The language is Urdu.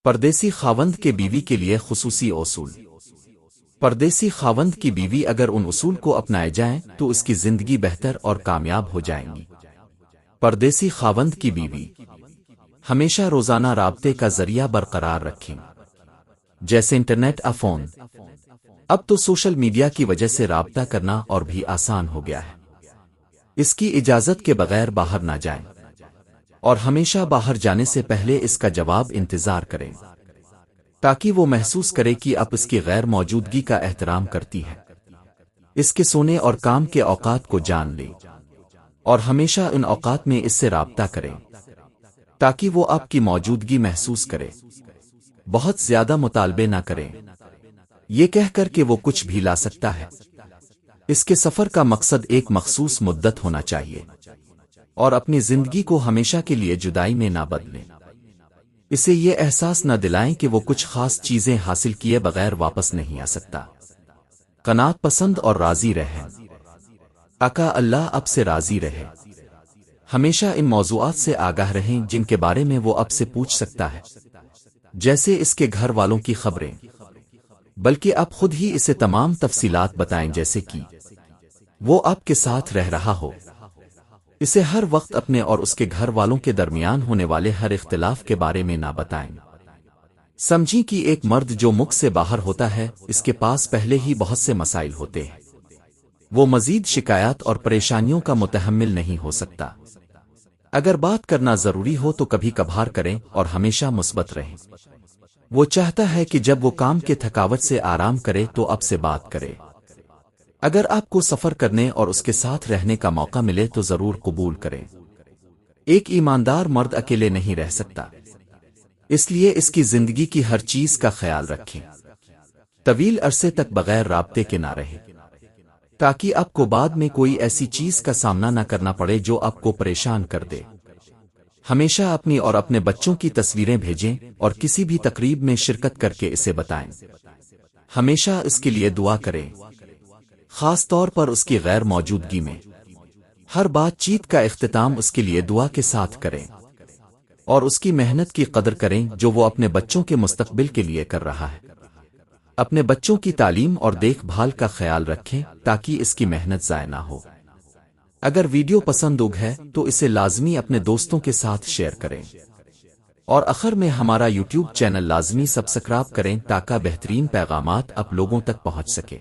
پردیسی خاوند کے بیوی کے لیے خصوصی اصول۔ پردیسی خاوند کی بیوی اگر ان اصول کو اپنائے جائیں تو اس کی زندگی بہتر اور کامیاب ہو جائیں گی۔ پردیسی خاوند کی بیوی ہمیشہ روزانہ رابطے کا ذریعہ برقرار رکھیں، جیسے انٹرنیٹ یا فون۔ اب تو سوشل میڈیا کی وجہ سے رابطہ کرنا اور بھی آسان ہو گیا ہے۔ اس کی اجازت کے بغیر باہر نہ جائیں، اور ہمیشہ باہر جانے سے پہلے اس کا جواب انتظار کریں، تاکہ وہ محسوس کرے کہ آپ اس کی غیر موجودگی کا احترام کرتی ہے۔ اس کے سونے اور کام کے اوقات کو جان لیں، اور ہمیشہ ان اوقات میں اس سے رابطہ کریں تاکہ وہ آپ کی موجودگی محسوس کرے۔ بہت زیادہ مطالبے نہ کریں، یہ کہہ کر کہ وہ کچھ بھی لا سکتا ہے۔ اس کے سفر کا مقصد ایک مخصوص مدت ہونا چاہیے، اور اپنی زندگی کو ہمیشہ کے لیے جدائی میں نہ بدلیں۔ اسے یہ احساس نہ دلائیں کہ وہ کچھ خاص چیزیں حاصل کیے بغیر واپس نہیں آ سکتا۔ قناعت پسند اور راضی رہیں۔ آقا اللہ اب سے راضی رہے۔ ہمیشہ ان موضوعات سے آگاہ رہیں جن کے بارے میں وہ اب سے پوچھ سکتا ہے، جیسے اس کے گھر والوں کی خبریں، بلکہ آپ خود ہی اسے تمام تفصیلات بتائیں، جیسے کہ وہ آپ کے ساتھ رہ رہا ہو۔ اسے ہر وقت اپنے اور اس کے گھر والوں کے درمیان ہونے والے ہر اختلاف کے بارے میں نہ بتائیں۔ سمجھیں کہ ایک مرد جو مکھ سے باہر ہوتا ہے، اس کے پاس پہلے ہی بہت سے مسائل ہوتے ہیں۔ وہ مزید شکایات اور پریشانیوں کا متحمل نہیں ہو سکتا۔ اگر بات کرنا ضروری ہو تو کبھی کبھار کریں اور ہمیشہ مثبت رہیں۔ وہ چاہتا ہے کہ جب وہ کام کے تھکاوٹ سے آرام کرے تو آپ سے بات کرے۔ اگر آپ کو سفر کرنے اور اس کے ساتھ رہنے کا موقع ملے تو ضرور قبول کریں۔ ایک ایماندار مرد اکیلے نہیں رہ سکتا، اس لیے اس کی زندگی کی ہر چیز کا خیال رکھیں۔ طویل عرصے تک بغیر رابطے کے نہ رہیں، تاکہ آپ کو بعد میں کوئی ایسی چیز کا سامنا نہ کرنا پڑے جو آپ کو پریشان کر دے۔ ہمیشہ اپنی اور اپنے بچوں کی تصویریں بھیجیں اور کسی بھی تقریب میں شرکت کر کے اسے بتائیں۔ ہمیشہ اس کے لیے دعا کریں، خاص طور پر اس کی غیر موجودگی میں۔ ہر بات چیت کا اختتام اس کے لیے دعا کے ساتھ کریں، اور اس کی محنت کی قدر کریں جو وہ اپنے بچوں کے مستقبل کے لیے کر رہا ہے۔ اپنے بچوں کی تعلیم اور دیکھ بھال کا خیال رکھیں تاکہ اس کی محنت ضائع نہ ہو۔ اگر ویڈیو پسند ہے تو اسے لازمی اپنے دوستوں کے ساتھ شیئر کریں، اور آخر میں ہمارا یوٹیوب چینل لازمی سبسکرائب کریں تاکہ بہترین پیغامات آپ لوگوں تک پہنچ سکے۔